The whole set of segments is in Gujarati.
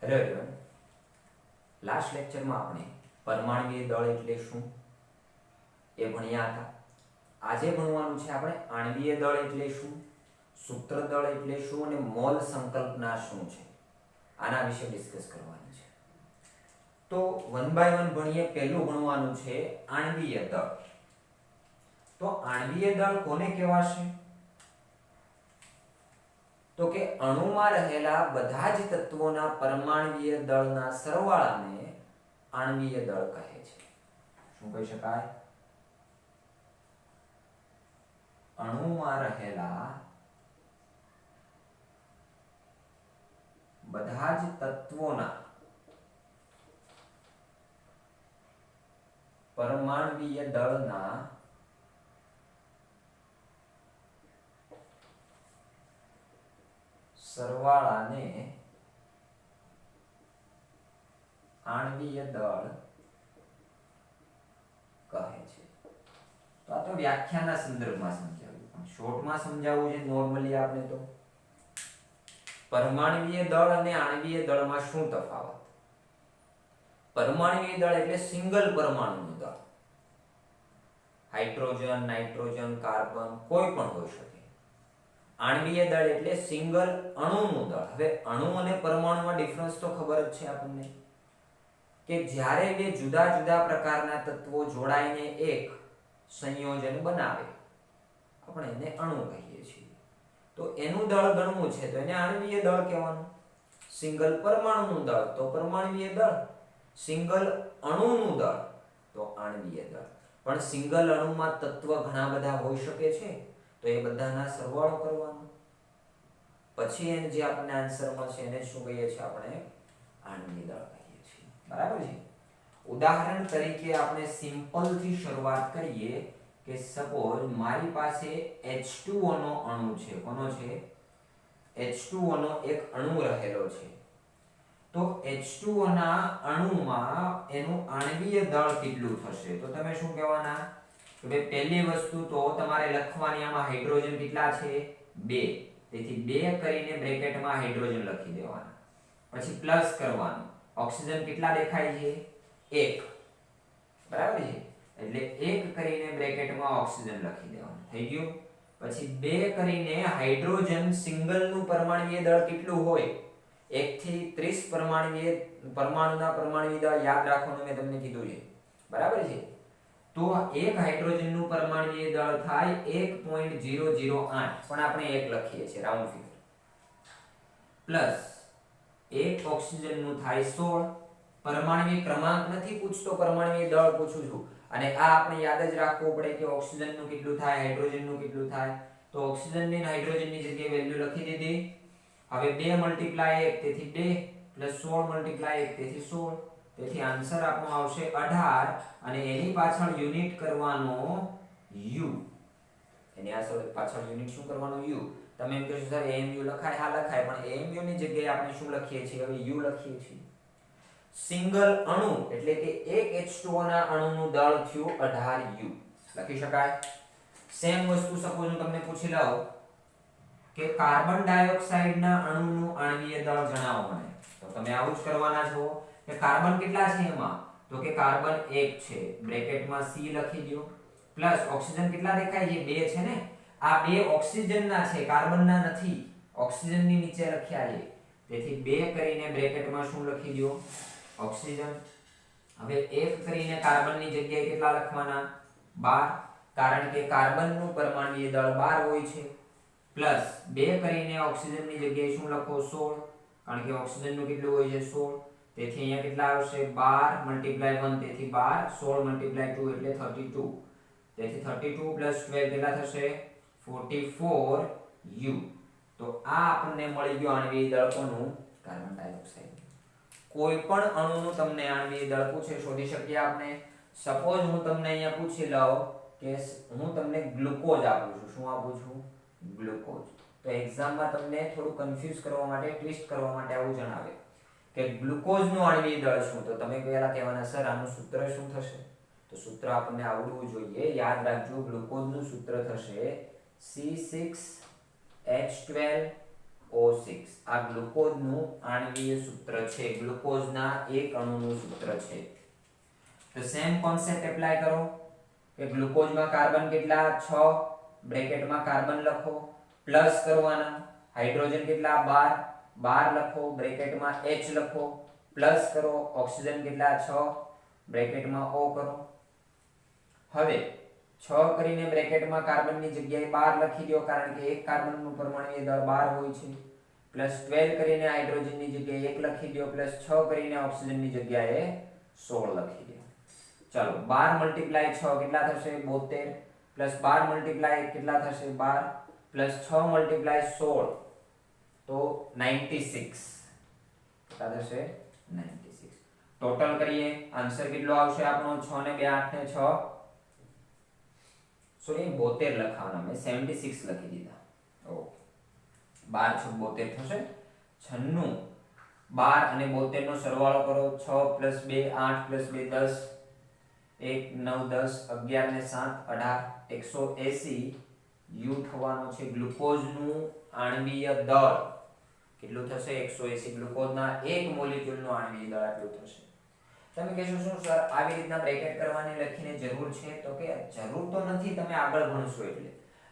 હેલો એવરીવન, લાસ્ટ લેક્ચરમાં આપણે પરમાણ્વીય દળ એટલે શું એ ભણ્યા હતા. આજે ભણવાનું છે આપણે આણ્વીય દળ એટલે શું, સૂત્ર દળ એટલે શું અને મોલ સંકલ્પના શું છે, આના વિશે ડિસ્કસ કરવાની છે. તો વન બાય વન ભણીએ. પહેલું ભણવાનું છે આણ્વીય દળ. તો આણ્વીય દળ કોને કહેવાશે? તો કે અણુમાં રહેલા બધા જ તત્વોના પરમાણ્વીય દળના સરવાળાને આણ્વીય દળ કહે છે. શું કહી શકાય? અણુમાં રહેલા બધા જ તત્વોના પરમાણ્વીય દળના સરવાળાને આણ્વીય દળ કહે છે. તો આ તો વ્યાખ્યાના સંદર્ભમાં સમજાવ્યું, પણ શોર્ટમાં સમજાવવું છે નોર્મલી આપણે. તો પરમાણ્વીય દળ અને આણ્વીય દળમાં શું તફાવત? પરમાણ્વીય દળ એટલે સિંગલ પરમાણુનું દળ. હાઇડ્રોજન, નાઇટ્રોજન, કાર્બન કોઈ પણ હોઈ શકે. આણ્વીય દળ એટલે સિંગલ અણુનું દળ. હવે અણુ અને પરમાણુમાં ડિફરન્સ તો ખબર જ છે આપણને, કે જ્યારે બે જુદા જુદા પ્રકારના તત્વો જોડાઈને એક સંયોજન બનાવે, આપણે એને અણુ કહીએ છીએ. તો એનું દળ ગણવું છે તો એને આણ્વીય દળ કહેવાનું. સિંગલ પરમાણુનું દળ તો પરમાણ્વીય દળ, સિંગલ અણુનું દળ તો આણ્વીય દળ. પણ સિંગલ અણુમાં તત્વ ઘણા બધા હોઈ શકે છે, તો એ બધાના સરવાળો કરવાનો, પછી એને જે આપણને આન્સર મળશે એને શું કહીએ છીએ? આપણે આણ્વીય દળ કહીએ છીએ. બરાબર છે. ઉદાહરણ તરીકે આપણે સિમ્પલ થી શરૂઆત કરીએ કે સપોઝ મારી પાસે H2O નો અણુ છે. કોનો છે? H2O નો એક અણુ રહેલો છે. તો H2O ના અણુમાં એનું આણ્વીય દળ કેટલું થશે? તો તમે શું કહેવાના? તો ભાઈ પહેલી વસ્તુ તો તમારે લખવાની, આમાં હાઇડ્રોજન કેટલા છે? 2. તેથી 2 કરીને બ્રેકેટમાં હાઇડ્રોજન લખી દેવાના. પછી પ્લસ કરવાનું. ઓક્સિજન કેટલા દેખાય છે? 1. બરાબર છે. એટલે 1 કરીને બ્રેકેટમાં ઓક્સિજન લખી દેવાનું. થઈ ગયું? પછી 2 કરીને હાઇડ્રોજન સિંગલનું પરમાણ્વીય દળ કેટલું હોય? 1 થી 30 પરમાણુના પરમાણ્વીય દળ યાદ રાખવાનું, મેં તમને કીધું છે. બરાબર છે. તો એક હાઇડ્રોજનનું પરમાણ્વીય દળ થાય 1.008, પણ આપણે 1 લખીએ છીએ રાઉન્ડ ફિગર. પ્લસ એક ઓક્સિજનનું થાય 16. પરમાણ્વીય ક્રમાંક નથી પૂછતો, પરમાણ્વીય દળ પૂછું છું. અને આ આપણે યાદ જ રાખવું પડે કે ઓક્સિજનનું કેટલું થાય, હાઇડ્રોજનનું કેટલું થાય. તો ઓક્સિજનની અને હાઇડ્રોજનની જગ્યાએ વેલ્યુ લખી દીધી. હવે 2 મલ્ટીપ્લાય 1 તેથી 2, પ્લસ 16 મલ્ટીપ્લાય 1 તેથી 16. તેથી આન્સર આપણો આવશે 18, અને એની પાછળ યુનિટ કરવાનો u. એની પાછળ યુનિટ શું કરવાનો? u. તમે એમ કહેશો સર AMU લખાય? હા લખાય, પણ AMU ની જગ્યાએ આપણે શું લખીએ છીએ? હવે u લખીએ છીએ. સિંગલ અણુ એટલે કે એક H2O ના અણુનું દળ થયું 18u. લખી શકાય. સેમ વસ્તુ સપોઝ હું તમને પૂછી લઉં કે કાર્બન ડાયોક્સાઇડના અણુનું આણ્વીય દળ જણાવો મને, તો તમે આવું જ કરવાના છો કે કાર્બન કેટલા છે એમાં? તો કે કાર્બન 1 છે, બ્રેકેટમાં C લખી દો. પ્લસ ઓક્સિજન કેટલા દેખાય છે? 2 છે ને. આ 2 ઓક્સિજનના છે, કાર્બનના નથી. ઓક્સિજનની નીચે લખ્યા છે. તેથી 2 કરીને બ્રેકેટમાં શું લખી દો? ઓક્સિજન. હવે 1 કરીને કાર્બનની જગ્યાએ કેટલા લખવાના? 12, કારણ કે કાર્બનનું પરમાણ્વીય દળ 12 હોય છે. પ્લસ 2 કરીને ઓક્સિજનની જગ્યાએ શું લખો? 16, કારણ કે ઓક્સિજનનું કેટલું હોય છે? 16. તેથી અહીંયા કેટલા આવશે? 12 મલ્ટીપ્લાય 1 તેથી 12, 16 મલ્ટીપ્લાય 2 એટલે 32. તેથી 32 પ્લસ 12 કેટલા થશે? 44u. તો આ આપણને મળી ગયું આણ્વીય દળ. કોનું? Carbon dioxide. કોઈ પણ અણુનું તમને આણ્વીય દળ પૂછે, શોધી શકીએ આપણે. સપોઝ હું તમને અહીંયા પૂછી લઉં કે હું તમને ગ્લુકોઝ આપું છું. શું આપું છું? ગ્લુકોઝ. તો એક્ઝામમાં તમને થોડું કન્ફ્યુઝ કરવા માટે, ટ્વિસ્ટ કરવા માટે આવું જણાવે કે ગ્લુકોઝનું આણ્વીય દળ શું? તો તમે પહેલા કહેવાના સર આનું સૂત્ર શું થશે? તો સૂત્ર આપણને આવડવું જોઈએ. યાદ રાખજો, ગ્લુકોઝનું સૂત્ર થશે C6H12 O6 આ ગ્લુકોઝનું આણ્વીય સૂત્ર છે, ગ્લુકોઝના એક અણુનું સૂત્ર છે. તો સેમ કોન્સેપ્ટ એપ્લાય કરો કે ગ્લુકોઝમાં કાર્બન કેટલા 6 બ્રેકેટમાં કાર્બન લખો પ્લસ કરવાના હાઇડ્રોજન કેટલા 12 લખો બ્રેકેટમાં H લખો પ્લસ કરો ઓક્સિજન કેટલા 6 બ્રેકેટમાં O કરો. હવે 6 કરીને બ્રેકેટમાં કાર્બનની જગ્યાએ 12 લખી દો કારણ કે એક કાર્બનનું પરમાણુય દળ 12 હોય છે. પ્લસ 12 કરીને હાઇડ્રોજનની જગ્યાએ 1 લખી દો પ્લસ 6 કરીને ઓક્સિજનની જગ્યાએ 16 લખી દો. ચાલો 12 × 6 કેટલા થશે 72 પ્લસ 12 × કેટલા થશે 12 પ્લસ 6 × 16 તો 96 કેટલા થશે 96. ટોટલ કરીએ આન્સર કેટલો આવશે આપણો 6 ને 2 8 ને 6 સોરી 72 લખવાના મેં 76 લખી દીધા. ઓકે 12 × 72 થશે 96. 12 અને 72 નો સરવાળો કરો 6 + 2 8 + 2 10 1 9 10 11 ને 7 18 180 યુ થવાનો છે ગ્લુકોઝનું આણ્વીય દળ. કેટલું થશે 180 ગ્લુકોઝના એક મોલેક્યુલનું આણ્વીય દળ આટલું થશે. તમે કહેશો શું સર આવી રીતના બ્રેકેટ કરવાની લખીને જરૂર છે? તો કે જરૂર તો નથી, તમે આગળ ભણશો એટલે.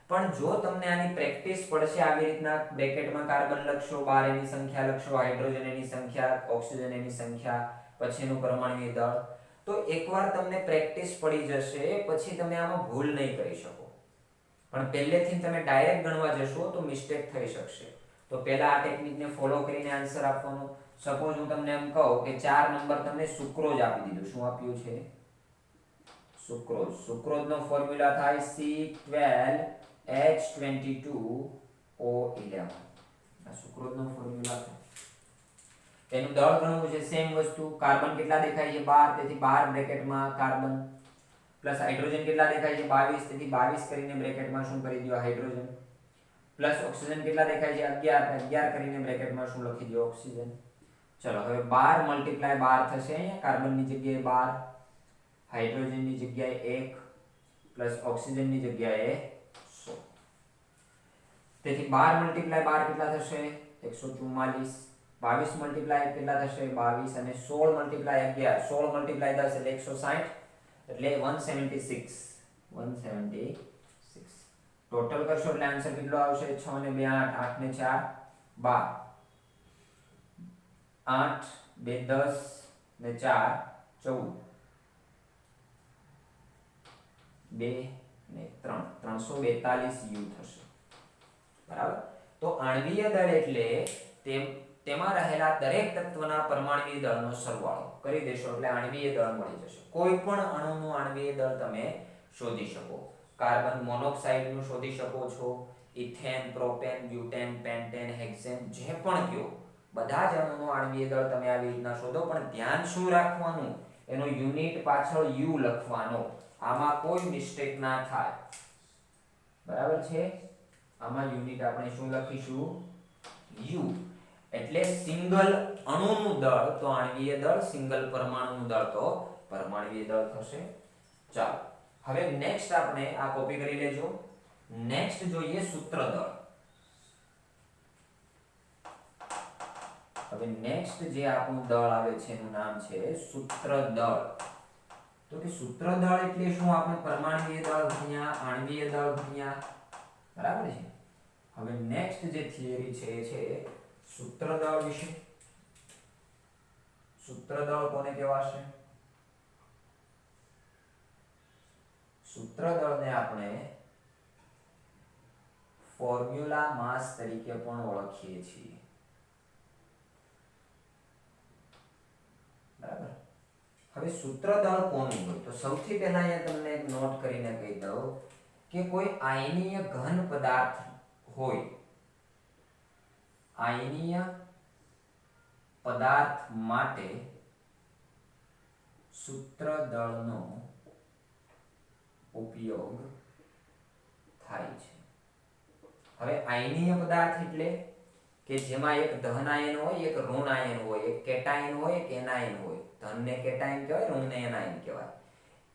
પણ જો તમને આની પ્રેક્ટિસ પડશે આવી રીતના બ્રેકેટમાં કાર્બન લખશો 12 એની સંખ્યા લખશો હાઇડ્રોજન એની સંખ્યા ઓક્સિજન એની સંખ્યા પછીનું પરમાણુય દળ તો એકવાર તમને પ્રેક્ટિસ પડી જશે પછી તમે આમાં ભૂલ નહીં કરી શકો. પણ પહેલેથી તમે ડાયરેક્ટ ગણવા જશો તો મિસ્ટેક થઈ શકશે. તો પહેલા આ ટેકનિકને ફોલો કરીને આન્સર આપવાનો. સપોઝ હું તમને એમ કહું કે 4 નંબર તમને સુક્રોઝ આપી દીધું. શું આપ્યું છે? સુક્રોઝ. સુક્રોઝનો ફોર્મ્યુલા થાય C12H22O11. આ સુક્રોઝનો ફોર્મ્યુલા છે. તેનું દળ ગણવું છે સેમ વસ્તુ. કાર્બન કેટલા દેખાય છે 12 તેથી 12 બ્રેકેટમાં કાર્બન પ્લસ હાઇડ્રોજન કેટલા દેખાય છે 22 તેથી 22 કરીને બ્રેકેટમાં શું કરી દો હાઇડ્રોજન પ્લસ ઓક્સિજન કેટલા દેખાય છે 11 11 કરીને બ્રેકેટમાં શું લખી દો ઓક્સિજન. ચલો હવે 12 × 12 થશે અહીંયા કાર્બનની જગ્યાએ 12 હાઇડ્રોજનની જગ્યાએ 1 પ્લસ ઓક્સિજનની જગ્યાએ 100. તેથી 12 × 12 કેટલા થશે 144. 22 × કેટલા થશે 22 અને 16 × 11 16 × 10 એટલે 160 એટલે 176 ટોટલ કરશો એટલે આન્સર કેટલો આવશે 6 ને 2 8 8 ને 4 12 8 2 10 ને 4 14 2 ને 3 342 યુ થશે. બરાબર. તો આણ્વીય દળ એટલે તેમાં રહેલા દરેક તત્વના પરમાણ્વીય દળનો સરવાળો કરી દેશો એટલે આણ્વીય દળ મળી જશે. કોઈ પણ અણુનું આણ્વીય દળ તમે શોધી શકો. કાર્બન મોનોક્સાઇડનું શોધી શકો છો, ઇથેન, પ્રોપેન, બ્યુટેન, પેન્ટેન, હેક્સેન જે પણ કયો બધા જ અણુનું આણ્વીય દળ તમે આવી રીતના શોધો. પણ ધ્યાન શું રાખવાનું? એનો યુનિટ પાછળ યુ લખવાનો. આમાં કોઈ મિસ્ટેક ના થાય. બરાબર છે? આમાં યુનિટ આપણે શું લખીશું? યુ. એટલે સિંગલ અણુનું દળ તો આણ્વીય દળ, સિંગલ પરમાણુનું દળ તો પરમાણ્વીય દળ થશે. ચાલો હવે નેક્સ્ટ આપણે આ કોપી કરી લેજો. નેક્સ્ટ જોઈએ સૂત્ર દળ. હવે નેક્સ્ટ જે આપણું દળ આવે છે એનું નામ છે સૂત્ર દળ. તો કે સૂત્ર દળ એટલે શું? આપણે પરમાણ્વીય દળ ભણ્યા, આણ્વીય દળ ભણ્યા. બરાબર છે? હવે નેક્સ્ટ જે થિયરી છે એ છે સૂત્ર દળ વિશે. સૂત્ર દળ કોને કહેવાશે? સૂત્ર દળને આપણે ફોર્મ્યુલા માસ તરીકે પણ ઓળખીએ છીએ. બરાબર. હવે સૂત્ર દળ કોનું હોય? તો સૌથી પહેલા અહીંયા તમને એક નોટ કરીને કહી દઉં કે કોઈ આયનીય ઘન પદાર્થ હોય, આયનીય પદાર્થ માટે સૂત્ર દળનો ઉપયોગ થાય છે. હવે આયનીય પદાર્થ એટલે કે જેમાં એક ધન આયન હોય, એક ઋણ આયન હોય, એક કેટાયન હોય, એક એનાયન હોય. ધનને કેટાયન કહેવાય, ઋણને એનાયન કહેવાય.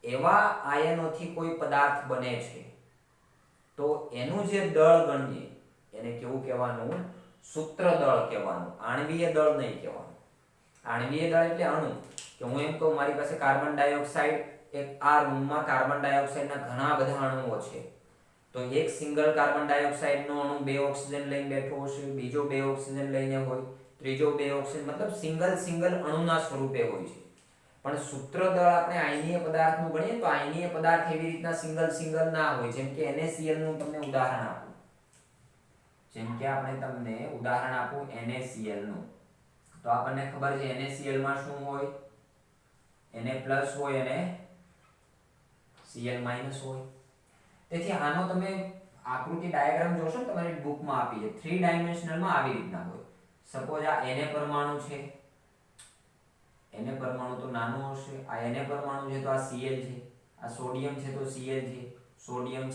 એવા આયનોથી કોઈ પદાર્થ બને છે તો એનું જે દળ ગણીએ એને કેવું કહેવાનું? સૂત્ર દળ કહેવાનું, આણ્વીય દળ નહીં કહેવાનું. આણ્વીય દળ એટલે અણુ. કે હું એમ કહું મારી પાસે કાર્બન ડાયોક્સાઇડ, એક આ રૂમમાં કાર્બન ડાયોક્સાઇડના ઘણા બધા અણુઓ છે, તો એક સિંગલ કાર્બન ડાયોક્સાઇડનો અણુ 2 ઓક્સિજન લઈને બેઠો હશે, બીજો 2 ઓક્સિજન લઈને હોય, ત્રીજો 2 ઓક્સિજન, મતલબ સિંગલ અણુના સ્વરૂપે હોય છે. પણ સૂત્ર દળ આપણે આયનીય પદાર્થનું ગણીએ તો આયનીય પદાર્થ એવી રીતના સિંગલ ના હોય. જેમ કે NaCl નું તમને ઉદાહરણ આપું, NaCl નું, તો આપણને ખબર છે NaCl માં શું હોય, Na+ હોય અને Cl- હોય. તેથી આનો તમે આકૃતિ ડાયાગ્રામ જોશો ને તમારી બુકમાં આપી છે, 3 ડાયમેન્શનલમાં આવી રીતના હોય. સપોઝ આ Na પરમાણુ છે, Na પરમાણુ તો નાનો હશે, આ Na પરમાણુ છે તો આ Cl છે, આ સોડિયમ છે તો Cl છે, સોડિયમ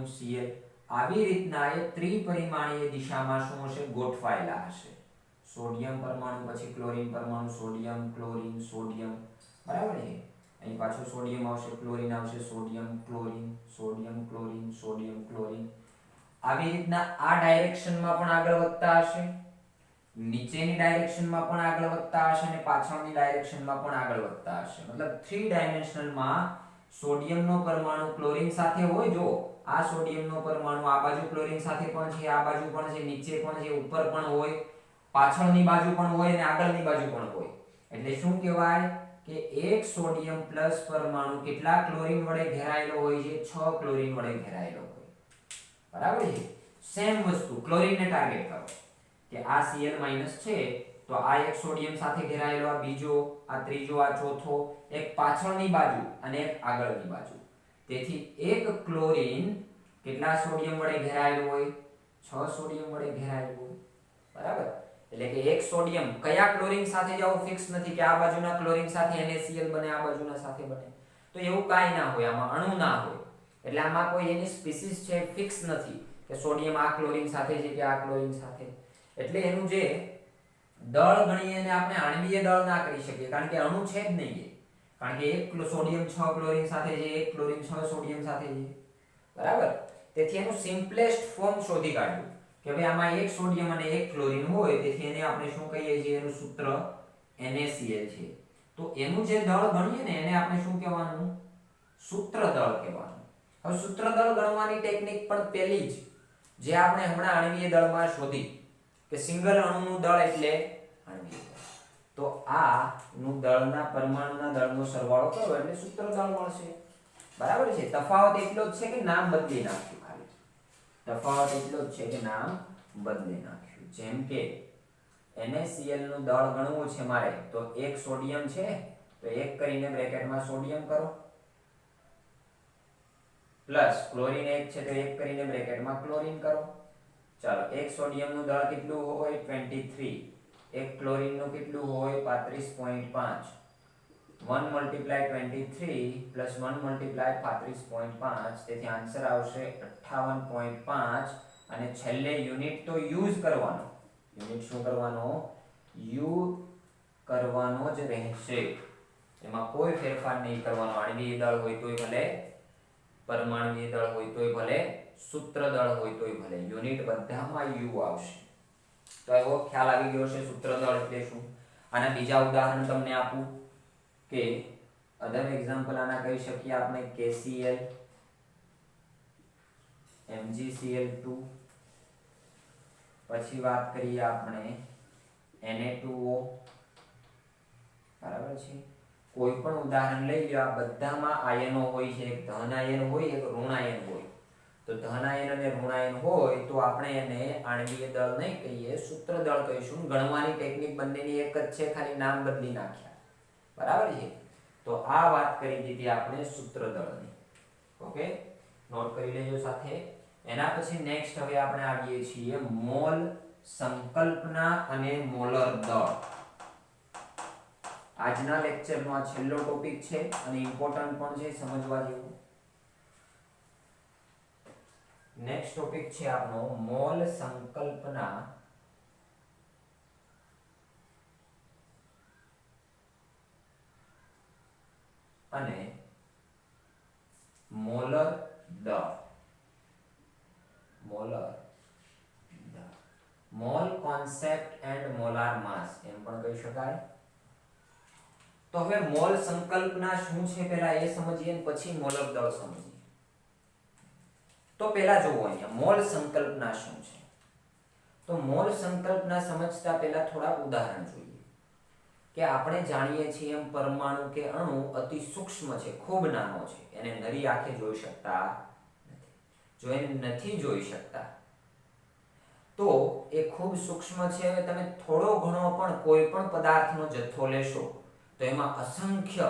Cl આવી રીતના એ ત્રિપરિમાણીય દિશામાં શું હશે, ગોઠવાયેલા હશે. સોડિયમ પરમાણુ, પછી ક્લોરીન પરમાણુ, સોડિયમ ક્લોરીન સોડિયમ, બરાબર છે. અહીં પાછું સોડિયમ આવશે, ક્લોરીન આવશે, sodium chlorine sodium chlorine sodium chlorine. આવી રીતના આ ડાયરેક્શનમાં પણ આગળ વધતા હશે, નીચેની ડાયરેક્શનમાં પણ આગળ વધતા હશે અને પાછળની ડાયરેક્શનમાં પણ આગળ વધતા હશે. મતલબ 3 ડાયમેન્શનલમાં સોડિયમનો પરમાણુ ક્લોરીન સાથે હોય. જો આ સોડિયમનો પરમાણુ આ બાજુ ક્લોરીન સાથે પણ છે, આ બાજુ પણ છે, નીચે પણ છે, ઉપર પણ હોય, પાછળની બાજુ પણ હોય અને આગળની બાજુ પણ હોય. એટલે શું કહેવાય કે એક સોડિયમ પ્લસ પરમાણુ કેટલા ક્લોરીન વડે ઘેરાયેલો હોય છે, 6 ક્લોરીન વડે ઘેરાયેલો હોય. બરાબર છે. સેમ વસ્તુ ક્લોરીનને ટાર્ગેટ કરો કે આ Cl- છે તો આ એક સોડિયમ સાથે ઘેરાયેલો, આ બીજો, આ ત્રીજો, આ ચોથો, એક પાછળની બાજુ અને એક આગળની બાજુ. તેથી એક ક્લોરીન કેટલા સોડિયમ વડે ઘેરાયેલો હોય, 6 સોડિયમ વડે ઘેરાયેલો હોય. બરાબર. એટલે કે એક સોડિયમ કયા ક્લોરીન સાથે જાવ ફિક્સ નથી કે આ બાજુના ક્લોરીન સાથે NaCl બને, આ બાજુના સાથે બને, તો એવું કાઈ ના હોય, આમાં અણુ ના હોય. એટલે આમાં કોઈ એની સ્પીસીસ છે ફિક્સ નથી કે સોડિયમ આ ક્લોરીન સાથે છે કે આ ક્લોરીન સાથે. એટલે એનું જે દળ ગણીએ એને આપણે આણ્વીય દળ ના કરી શકીએ, કારણ કે અણુ છે જ નહીં. કારણ કે એક સોડિયમ 6 ક્લોરીન સાથે છે, એક ક્લોરીન 6 સોડિયમ સાથે છે. બરાબર. તેથી એનું સિમ્પલેસ્ટ ફોર્મ શોધી કાઢ્યું કે ભાઈ આમાં એક સોડિયમ અને એક ક્લોરીન હોય, તેથી એને આપણે શું કહીએ છીએ, એનું સૂત્ર NaCl છે. તો એનું જે દળ ગણીએ ને એને આપણે શું કહેવાનું, સૂત્ર દળ કહેવાનું. હવે સૂત્ર દળ ગણવાની ટેકનિક પણ પેલી જ જે આપણે હમણાં આણ્વીય દળમાં શોધી કે સિંગલ અણુનું દળ એટલે આણ્વીય દળ. તો આ નું દળના પરમાણુના દળનો સરવાળો કરો એટલે સૂત્ર દળ મળશે. બરાબર છે. તફાવત એટલો જ છે કે નામ બદલી નાખ્યું, ખાલી તફાવત એટલો જ છે કે નામ બદલી નાખ્યું. જેમ કે NaCl નું દળ ગણવું છે મારે, તો એક સોડિયમ છે તો એક કરીને બ્રેકેટમાં સોડિયમ કરો, પ્લસ ક્લોરીન એક છે તો એક કરીને બ્રેકેટમાં ક્લોરીન કરો. ચાલો, એક સોડિયમ નું દળ કેટલું હોય, 23. એક ક્લોરીન નું કેટલું હોય, 35.5. 1 × 23 + 1 × 35.5, તેથી આન્સર આવશે 58.5. અને છેલ્લે યુનિટ તો યુઝ કરવાનો, યુનિટ શું કરવાનો, યુ કરવાનો જ રહેશે. એમાં કોઈ ફેરફાર નહીં કરવાનો. આણ્વીય દળ હોય તોય ભલે, પરમાણ્વીય દળ હોય તોય ભલે, સૂત્ર દળ હોય તોય ભલે, યુનિટ બધામાં યુ આવશે. તો એવો ખ્યાલ આવી ગયો છે સૂત્ર દળ એટલે શું. આના બીજા ઉદાહરણ તમને આપું કે અધર એક્ઝામ્પલ આના કહી શકીએ આપણે KCl, MgCl2, પછી વાત કરીએ આપણે Na2O. બરાબર છે. કોઈ પણ ઉદાહરણ લઈ લો, આ બધામાં આયનો હોય છે, એક ધન આયન હોય, એક ઋણ આયન હોય. તો ધન આયન અને ઋણ આયન હોય તો આપણે એને આણ્વીય દળ નહીં કહીએ, સૂત્ર દળ કહીશું. ગણવાની ટેકનિક બંનેની એક જ છે, ખાલી નામ બદલી નાખ્યા. બરાબર છે. તો આ વાત કરી દીધી આપણે સૂત્ર દળની. ઓકે, નોટ કરી લેજો સાથે. એના પછી નેક્સ્ટ હવે આપણે આવીએ છીએ મોલ સંકલ્પના અને મોલર દળ. આજના લેક્ચરનો આ છેલ્લો ટોપિક છે અને ઇમ્પોર્ટન્ટ પણ છે, સમજવા જેવું. નેક્સ્ટ ટોપિક છે આપણો મોલ સંકલ્પના અને મોલર દળ. મોલર દળ. કોન્સેપ્ટ એન્ડ મોલાર માસ એમ પણ કહી શકાય. તો હવે મોલ સંકલ્પના શું છે પહેલા એ સમજીએ અને પછી મોલક દળ સમજીએ. તો પહેલા જુઓ અહીંયા મોલ સંકલ્પના શું છે. તો મોલ સંકલ્પના સમજતા પહેલા થોડા ઉદાહરણ જોઈએ. કે આપણે જાણીએ છીએ એમ પરમાણુ કે અણુ અતિ સૂક્ષ્મ છે, ખૂબ નાનો છે, એને નરી આંખે જોઈ શકતા નથી. જો એને નથી જોઈ શકતા તો એ ખૂબ સૂક્ષ્મ છે. હવે તમે થોડો ઘણો પણ કોઈ પણ પદાર્થનો જથ્થો લેશો તો એમાં અસંખ્ય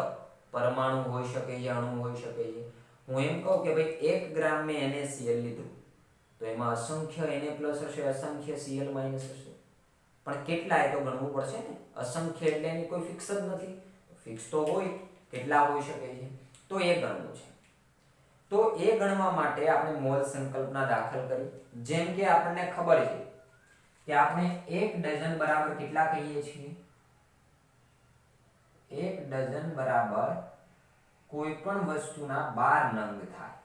પરમાણુ હોઈ શકે છે, અણુ હોઈ શકે છે. હું એમ કહું કે ભાઈ 1 ગ્રામ મેં NaCl લીધું તો એમાં અસંખ્ય Na+ હશે, અસંખ્ય Cl- હશે. પણ કેટલા એ તો ગણવું પડશે ને. અસંખ્ય એટલે એની કોઈ ફિક્સ જ નથી. ફિક્સ તો હોય કેટલા હોઈ શકે છે તો એ ગણવું છે. તો એ ગણવા માટે આપણે મોલ સંકલ્પના દાખલ કરી. જેમ કે આપણને ખબર છે કે આપણે 1 ડઝન બરાબર કેટલા કહીએ છીએ? 1 ડઝન બરાબર કોઈ પણ વસ્તુના 12 નંગ થાય.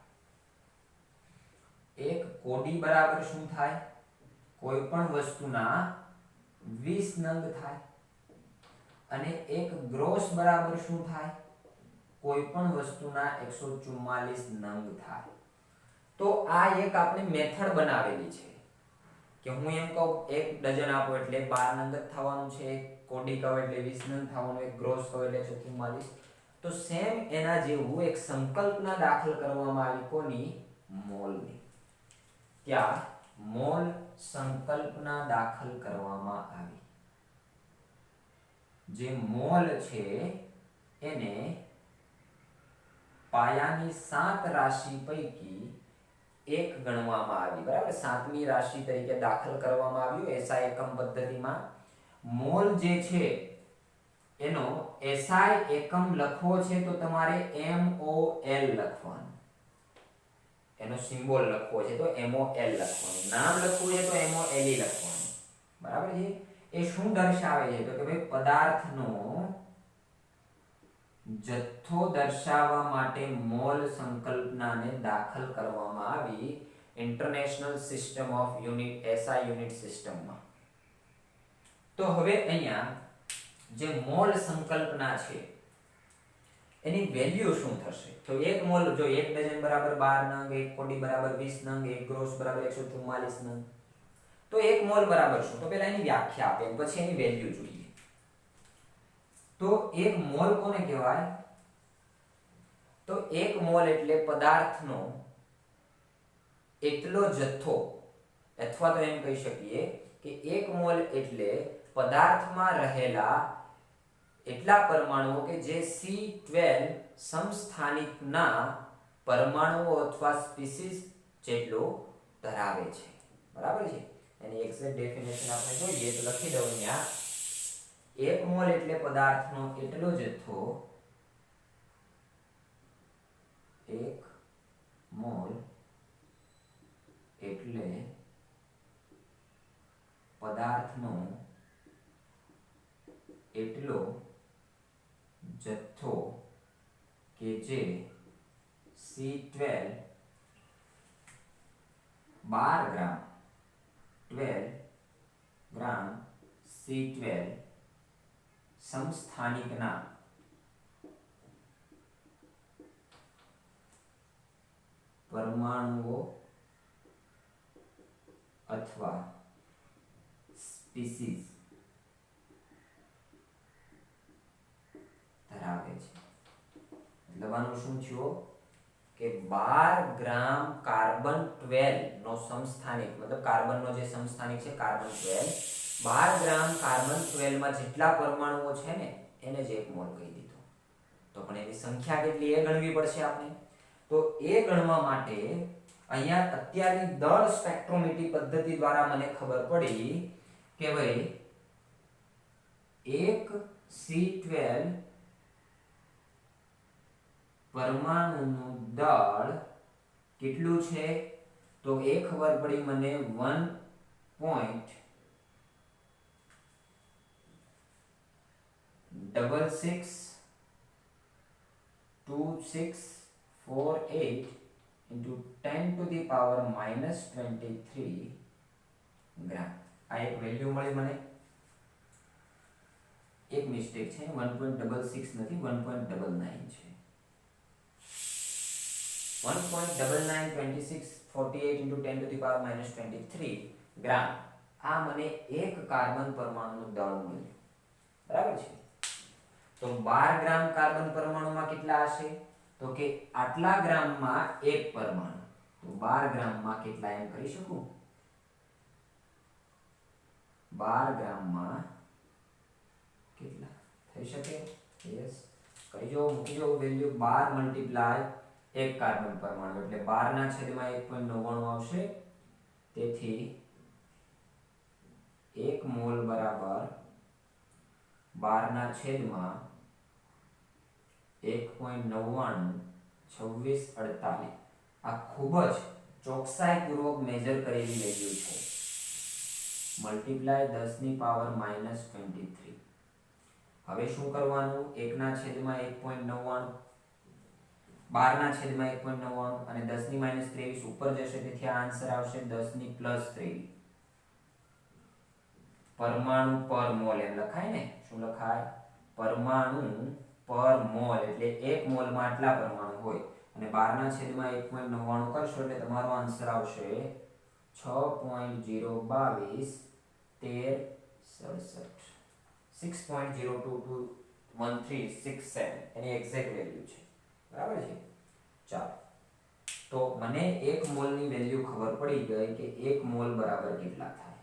1 કોડી બરાબર શું થાય? કોઈ પણ વસ્તુના 20 નંગ થાય. અને 1 ગ્રોસ બરાબર શું થાય? કોઈ પણ વસ્તુના 144 નંગ થાય. તો આ એક આપણે મેથડ બનાવેલી છે કે હું એમ કહું 1 ડઝન આપો એટલે 12 નંગ જ થવાનું છે, 1 કોડી કહો એટલે 20 નંગ થવાનું, 1 ગ્રોસ કહો એટલે 144. તો સેમ એના જેવું એક સંકલ્પના દાખલ કરવામાં આવી. કોની? મોલની. ત્યાં મોલ સંકલ્પના દાખલ કરવામાં આવી. જે મોલ છે એને પાયાની 7 રાશિ પૈકી એક ગણવામાં આવી. બરાબર, 7મી રાશિ તરીકે દાખલ કરવામાં આવ્યું SI એકમ પદ્ધતિમાં. મોલ જે છે એનો SI એકમ લખવો છે તો તમારે MOL લખવાનું. એનો સિમ્બોલ લખવો છે તો MOL લખવાનું. નામ લખવું છે તો MOLE લખવાનું. બરાબર છે. એ શું દર્શાવે છે તો કે ભાઈ પદાર્થનો જથ્થો દર્શાવવા માટે મોલ સંકલ્પનાને દાખલ કરવામાં આવી international system of unit SI unit સિસ્ટમમાં. તો હવે અહીંયા જે મોલ સંકલ્પના છે એની વેલ્યુ શું થશે? તો 1 મોલ જો 1 ડઝન બરાબર 12 નંગ, 1 કોડી બરાબર 20 નંગ, 1 ગ્રોસ બરાબર 144 નંગ. તો 1 મોલ બરાબર શું? તો પહેલા એની વ્યાખ્યા આપે પછી એની વેલ્યુ જોઈએ. તો 1 મોલ કોને કહેવાય? તો 1 મોલ એટલે પદાર્થનો એટલો જથ્થો, અથવા તો એમ કહી શકીએ કે 1 મોલ એટલે પદાર્થમાં રહેલા એટલા પરમાણુઓ કે જે C12 સમસ્થાનિકના પરમાણુઓ અથવા સ્પીસીસ જેટલો ધરાવે છે. બરાબર છે. એની એક્ઝેક્ટ ડેફિનેશન આપણે જોઈએ તો લખી દઉં અહીંયા. 1 મોલ એટલે પદાર્થનો એટલો જથ્થો, 1 મોલ એટલે પદાર્થનો એટલો જથ્થો કે જે C12 12 ગ્રામ 12 ગ્રામ C12 સમસ્થાનિકના પરમાણુઓ અથવા સ્પીસીસ ધરાવે છે. એટલે આનું શું થયું કે 12 ગ્રામ કાર્બન 12 નો સમસ્થાનિક, મતલબ કાર્બનનો જે સમસ્થાનિક છે કાર્બન 12, 12 ગ્રામ કાર્બન 12 માં જેટલા પરમાણુઓ છે ને એને જ 1 મોલ કહી દીધો. તો પણ એની સંખ્યા કેટલી એ ગણવી પડશે આપણે. તો એ ગણવા માટે અહીંયા અત્યારની દળ સ્પેક્ટ્રોમેટ્રી પદ્ધતિ દ્વારા મને ખબર પડી કે ભાઈ 1 C12 પરમાણુનું દળ કેટલું છે? તો એ ખબર પડી મને 1.662648 into 10⁻⁻23 ગ્રામ. આ એક વેલ્યુ મળી મને, એક મિસ્ટેક છે, 1.66 નથી 1.99 છે. 1.992648 × 10⁻23 ગ્રામ આ મને એક કાર્બન પરમાણુનું દળ મળ્યું, બરાબર છે. તો 12 ગ્રામ કાર્બન પરમાણુમાં કેટલા હશે? તો કે આટલા ગ્રામમાં એક પરમાણુ, તો 12 ગ્રામમાં કેટલા એમ કરી શકું? 12 ગ્રામમાં કેટલા થઈ શકે? યસ, કરી જો, મૂકી જો વેલ્યુ. 12 × 1 કાર્બન પરમાણુ એટલે 12/1.99 આવશે. તેથી 1 મોલ બરાબર 12/1.99 2648. આ ખૂબ જ ચોકસાઈપૂર્વક મેજર કરેલી વેલ્યુ છે. મલ્ટીપ્લાય 10⁻−23. હવે શું કરવાનું? 1/1.99 12/1.99 અને 10⁻23 ઉપર જશે, તેથી આ આન્સર આવશે 10⁻23 પરમાણુ પર મોલ. એમ લખાય ને? શું લખાય? પરમાણુ પર મોલ એટલે 1 મોલમાં આટલા પરમાણુ હોય અને 12/1.99 કરશો એટલે તમારો આન્સર આવશે 6.022 1367 6.0221367 એની એક્ઝેક્ટ વેલ્યુ છે, બરાબર છે. ચાલો, તો મને 1 મોલની વેલ્યુ ખબર પડી ગઈ કે 1 મોલ બરાબર કેટલા થાય.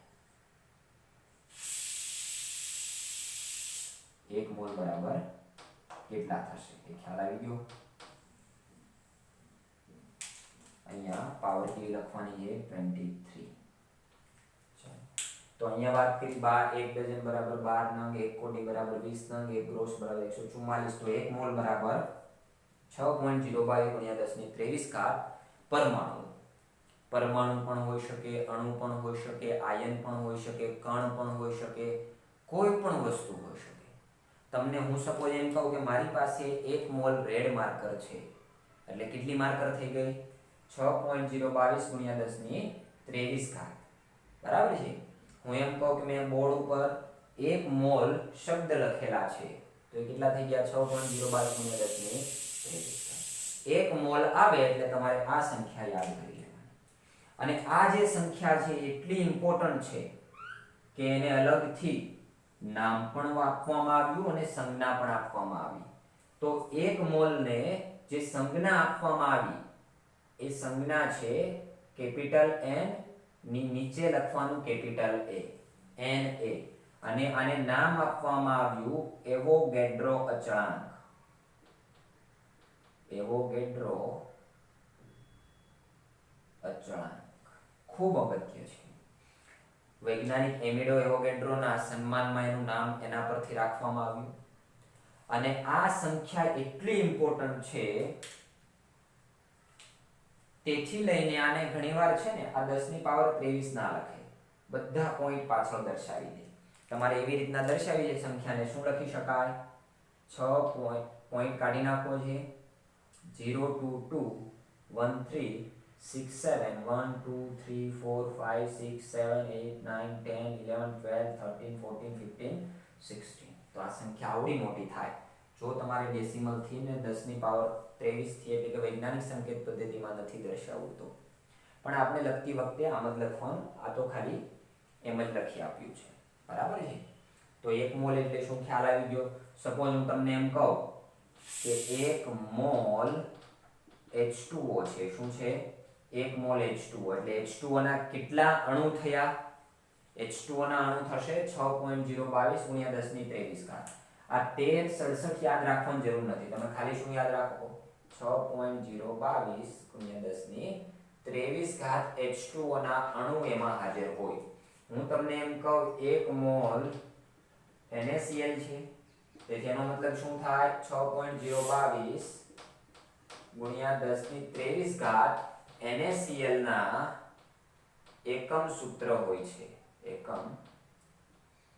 1 મોલ બરાબર કેટલા થશે એ ખ્યાલ આવી ગયો. અહીંયા પાવર કેવી લખવાની છે? 23. તો અહીંયા વાત કરી 1 ડઝન બરાબર 12 નંગ, 1 કોડી બરાબર 20 નંગ, 1 ગ્રોસ બરાબર 144. તો 1 મોલ બરાબર 6.022 × 10⁻23 પરમાણુ. પરમાણુ પણ હોઈ શકે, અણુ પણ હોઈ શકે, આયન પણ હોઈ શકે, કણ પણ હોઈ શકે, કોઈ પણ વસ્તુ હોઈ શકે. તમને હું સપોઝ એમ કહું કે મારી પાસે 1 મોલ રેડ માર્કર છે, એટલે કેટલી માર્કર થઈ ગઈ? 6.022 × 10⁻23. બરાબર છે. હું એમ કહું કે મેં બોર્ડ ઉપર 1 મોલ શબ્દ લખેલા છે, તો એ કેટલા થઈ ગયા? 6.022 × 10⁻23. 1 મોલ આવે એટલે તમારે આ સંખ્યા યાદ કરી લેવાની. અને આ જે સંખ્યા છે એટલી ઇમ્પોર્ટન્ટ છે કે એને અલગથી નામ પણ આપવામાં આવ્યું અને સંજ્ઞા પણ આપવામાં આવી. તો 1 મોલને જે સંજ્ઞા આપવામાં આવી એ સંજ્ઞા છે કેપિટલ N ની નીચે લખવાનું કેપિટલ A, Na, અને આને નામ આપવામાં આવ્યું એવોગેડ્રો અચળાંક. એવોગેડ્રો અચળાંક ખૂબ અગત્ય છે. વૈજ્ઞાનિક એમિડો એવોગેડ્રોના સન્માનમાં એનું નામ એના પરથી રાખવામાં આવ્યું. અને આ સંખ્યા એટલી ઇમ્પોર્ટન્ટ છે તેથી લઈને આને ઘણીવાર છે ને આ 10⁻23 ના લખે, બધા પોઈન્ટ પાછળ દર્શાવી દે. તમારે એવી રીતના દર્શાવી દે સંખ્યાને. શું લખી શકાય? 6 પોઈન્ટ કાઢી નાખો છે. 0 2 2 1 3 6 7 1 2 3 4 5 6 7 8 9 10 11 12 13 14 15 16. તો આ સંખ્યા આવડી મોટી થાય જો તમારે ડેસિમલ થી ને 10⁻23 થી એટલે કે વૈજ્ઞાનિક સંકેત પદ્ધતિમાં નથી દર્શાવવું તો. પણ આપણે લખતી વખતે આમ જ લખવાનું, આ તો ખાલી એમ જ લખી આપ્યું છે, બરાબર છે. તો 1 મોલ એટલે શું ખ્યાલ આવી ગયો? સપોઝ હું તમને એમ કહું કે 1 મોલ H2O છે. શું છે? 1 મોલ H2O એટલે H2O ના કેટલા અણુ થયા? H2O ના અણુ થશે 6.022 × 10⁻23. આ 1367 યાદ રાખવાની જરૂર નથી, તમે ખાલી શું યાદ રાખો? 6.022 × 10⁻23 H2O ના અણુ એમાં હાજર હોય. હું તમને એમ કહું 1 મોલ NaCl છે, તેથી એનો મતલબ શું થાય? 6.022 × 10⁻23 NaCl ના એકમ સૂત્ર હોય છે. એકમ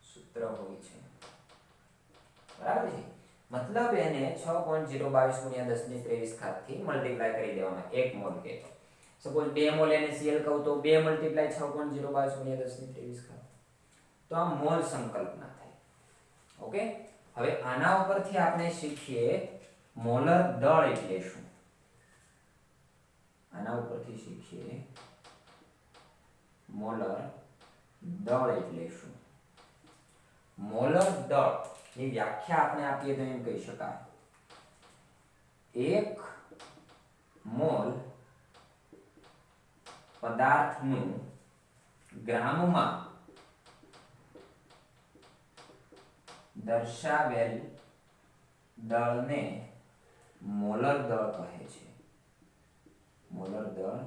સૂત્ર હોય છે, બરાબર છે. મતલબ એને 6.022 × 10⁻23 થી મલ્ટીપ્લાય કરી દેવાના 1 મોલ કે. સપોઝ 2 મોલ NaCl કહું તો 2 × 6.022 × 10⁻23. તો આ મોલ સંકલ્પના થઈ. ઓકે, હવે આના ઉપરથી આપણે શીખીએ મોલર દળ એટલે શું. આના ઉપરથી શીખીએ મોલર દળ એટલે શું. મોલર દળ ની વ્યાખ્યા આપણે આપીએ તો એમ કહી શકાય, એક મોલ પદાર્થનું ગ્રામમાં દર્શાવેલ દળને મોલર દળ કહે છે. મોલર દળ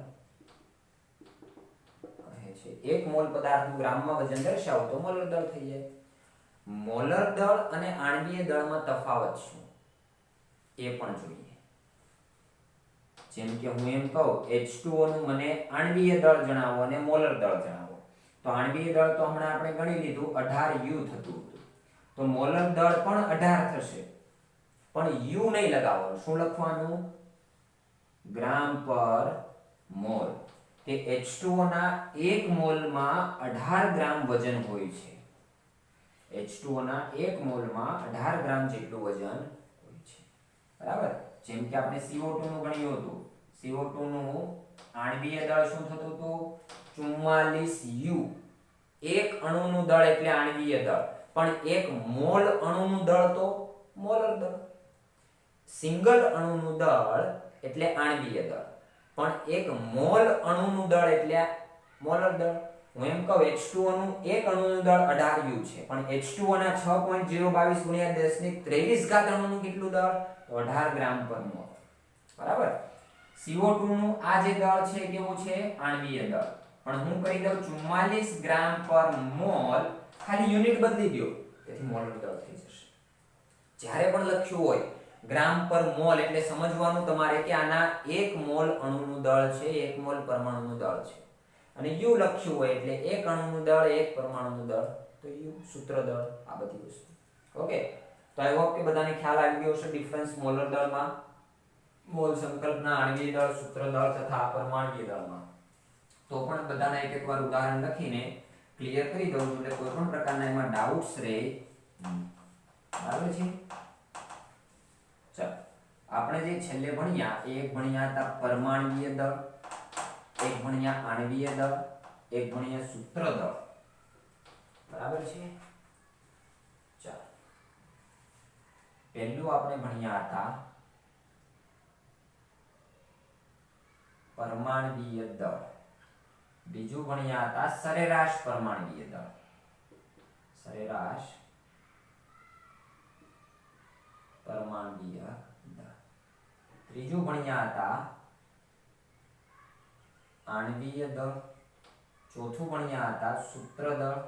કહે છે. એક મોલ પદાર્થનું ગ્રામમાં વજન દર્શાવો તો મોલર દળ થઈ જાય. મોલર દળ અને આણ્વીય દળમાં તફાવત શું એ પણ જોઈએ. જેમ કે હું એમ કહું H2O નું મને આણ્વીય દળ જણાવો અને મોલર દળ જણાવો, તો આણ્વીય દળ તો હમણાં આપણે ગણી લીધું 18U થતું હતું, તો મોલર દળ પણ 18 થશે, પણ U નહીં લગાવવાનું. શું લખવાનું? ગ્રામ પર મોલ. કે H2O ના 1 મોલમાં 18 ગ્રામ વજન હોય છે. H2O ના 1 મોલમાં 18 ગ્રામ જેટલું વજન હોય છે. બરાબર? જેમ કે આપણે CO2 નું ગણ્યું હતું. CO2 નું આણ્વીય દળ શું થતું હતું? 44U. એક અણુનું દળ એટલે આણ્વીય દળ, પણ એક મોલ અણુનું દળ તો મોલર દળ. સિંગલ અણુનું દળ એટલે આણ્વીય દળ, પણ એક મોલ અણુનું દળ એટલે મોલર દળ. હું એમ કહું H2O નું એક અણુનું દળ 18U છે, પણ H2O ના 6.022 ગુણ્યા 1023 અણુનું કેટલું દળ? તો 18 ગ્રામ પર મોલ. બરાબર? CO2 નું આ જે દળ છે કેવું છે? આણ્વીય દળ, પણ હું કહી દઉં 44 ગ્રામ પર મોલ, ખાલી યુનિટ બદલી દો તેથી મોલર દળ થઈ જશે. જ્યારે પણ લખ્યું હોય ગ્રામ પર મોલ એટલે સમજવાનું તમારે કે આના 1 મોલ અણુનું દળ છે, 1 મોલ પરમાણુનું દળ છે. અને U લખ્યું હોય એટલે 1 અણુનું દળ, 1 પરમાણુનું દળ, તો U સૂત્ર દળ, આ બધી વસ્તુ. ઓકે, તો આઈ હોપ કે બધાને ખ્યાલ આવી ગયો હશે ડિફરન્સ મોલર દળમાં, મોલ સંકલ્પના, આણ્વીય દળ, સૂત્ર દળ તથા પરમાણ્વીય દળમાં. તો પણ બધાના એક વાર ઉદાહરણ લખીને ક્લિયર કરી દઉં છું એટલે કોઈ પણ પ્રકારના એમાં ડાઉટ્સ રહે. બરાબર છે? ચાલો, આપણે જે છેલ્લે ભણ્યા એક ભણ્યા હતા પરમાણ્વીય દળ, એક ભણ્યા આણ્વીય દળ, એક ભણ્યા સૂત્ર દળ. બરાબર છે? ચાલો, પહેલું આપણે ભણ્યા હતા પરમાણ્વીય દળ, બીજું ભણ્યા હતા સરેરાશ પરમાણ્વીય દળ. સરેરાશ પરમાણ્વીય દળ. ત્રીજું ભણ્યા હતા આણ્વીય દળ, ચોથું ભણ્યા હતા સૂત્ર દળ,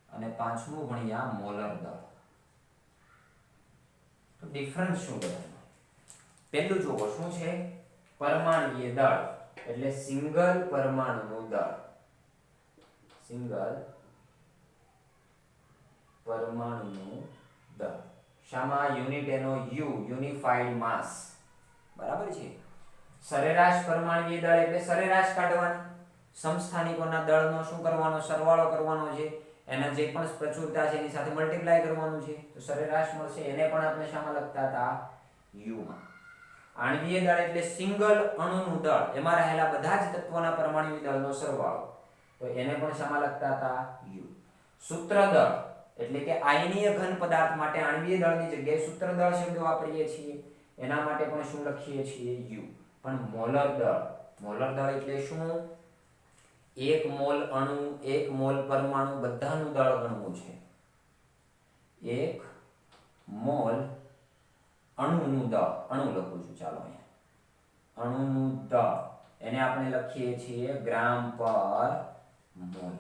અને પાંચમું ભણ્યા મોલર દળ. તો ડિફરન્સ શું બધાનો? પહેલું જોવો શું છે? પરમાણ્વીય દળ એટલે સિંગલ પરમાણુનું દળ. સિંગલ પરમાણુનું દળ. શામાં? યુનિટ એનો U, યુનિફાઈડ માસ. બરાબર છે? સરેરાશ પરમાણ્વીય દળ એટલે સરેરાશ કાઢવાની, સમસ્થાનિકોના દળનો શું કરવાનો? સરવાળો કરવાનો છે, એના જે પણ પ્રચુરતા છે એની સાથે મલ્ટીપ્લાય કરવાનું છે, તો સરેરાશ મળશે. એને પણ આપણે શામાં લખતા હતા? U માં. આણ્વીય દળ એટલે સિંગલ અણુનું દળ, એમાં રહેલા બધા જ તત્વોના પરમાણ્વીય દળનો સરવાળો, તો એને પણ શામાં લખતા હતા? U. સૂત્ર દળ એટલે કે આયનીય ઘન પદાર્થ માટે આણ્વીય દળની જગ્યાએ સૂત્ર દળ શબ્દ વાપરીએ છીએ, એના માટે પણ શું લખીએ છીએ? U. પણ મોલર દળ, મોલર દળ એટલે શું? 1 મોલ અણુ, 1 મોલ પરમાણુ બધાનું દળ ગણવું છે. 1 મોલ અણુનું દળ, અણુ લખું છું, ચાલો અહીંયા અણુનું દળ, એને આપણે લખીએ છીએ ગ્રામ પર મોલ.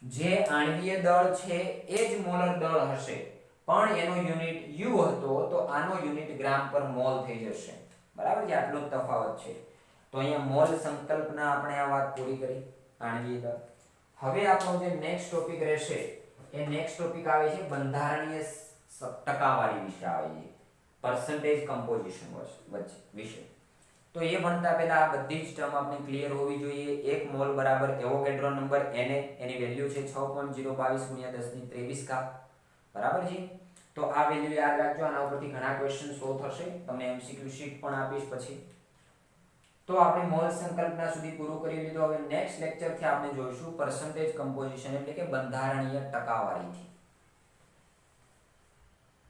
જે આણ્વીય દળ છે એ જ મોલર દળ હશે, પણ એનો યુનિટ U હતો તો આનો યુનિટ ગ્રામ પર મોલ થઈ જશે. બરાબર છે? આટલો જ તફાવત છે. તો અહીંયા મોલ સંકલ્પના આપણે આ વાત પૂરી કરી, આણ્વીય દળ. હવે આપણો જે નેક્સ્ટ ટોપિક રહેશે એ નેક્સ્ટ ટોપિક આવે છે બંધારણીય ટકાવારી વિશે આવે છે, પરસેન્ટેજ કમ્પોઝિશન વિશે. તો એ ભણતા પહેલા આ બધી જ ટર્મ આપણે ક્લિયર હોવી જોઈએ. 1 મોલ બરાબર એવોગેડ્રો નંબર Na, એની વેલ્યુ છે 6.022 × 1023 કાપ, બરાબર છે. તો આ વેલ્યુ યાદ રાખજો, આના ઉપરથી ઘણા ક્વેશ્ચન સોલ્વ થશે, તમને એમસીક્યુ શીટ પણ આપીશ પછી. તો આપણે મોલ સંકલ્પના સુધી પૂરું કરી લીધું. હવે નેક્સ્ટ લેક્ચરથી આપણે જોઈશું પર્સન્ટેજ કમ્પોઝિશન એટલે કે બંધારણીય ટકાવારીથી.